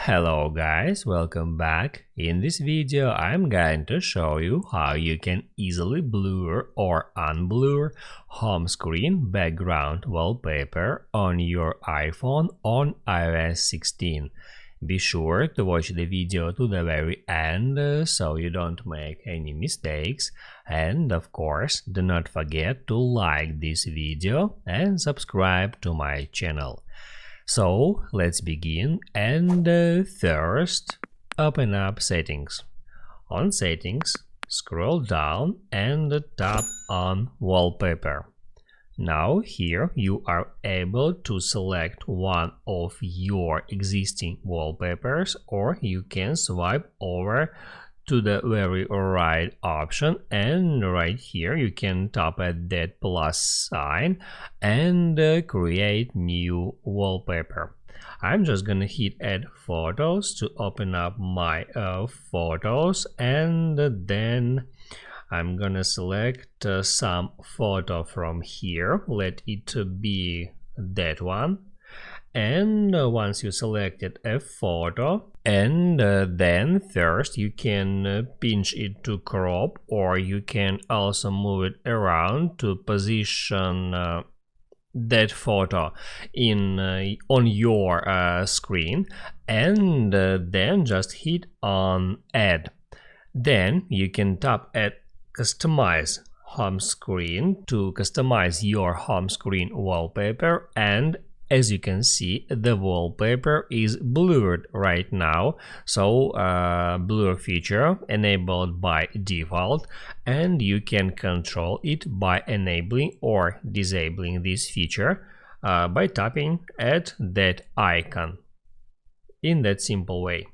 Hello guys, welcome back. In this video I'm going to show you how you can easily blur or unblur home screen background wallpaper on your iPhone on iOS 16. Be sure to watch the video to the very end so you don't make any mistakes, and of course do not forget to like this video and subscribe to my channel. So let's begin, and first open up settings. On settings, scroll down and tap on wallpaper. Now here you are able to select one of your existing wallpapers, or you can swipe over to the very right option, and right here you can tap at that plus sign and create new wallpaper. I'm just gonna hit add photos to open up my photos, and then I'm gonna select some photo from here. Let it be that one. And once you selected a photo, and then first you can pinch it to crop, or you can also move it around to position that photo in on your screen, and then just hit on add. Then you can tap at customize home screen to customize your home screen wallpaper, and as you can see, the wallpaper is blurred right now, so blur feature enabled by default, and you can control it by enabling or disabling this feature by tapping at that icon in that simple way.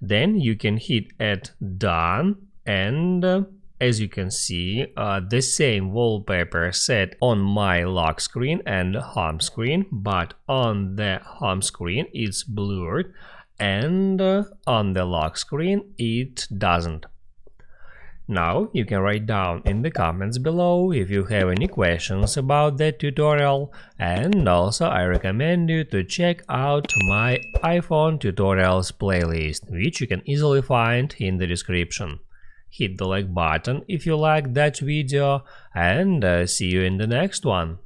Then you can hit at done, and as you can see, the same wallpaper set on my lock screen and home screen, but on the home screen it's blurred, and on the lock screen it doesn't. Now you can write down in the comments below if you have any questions about that tutorial, and also I recommend you to check out my iPhone tutorials playlist, which you can easily find in the description. Hit the like button if you like that video, and see you in the next one.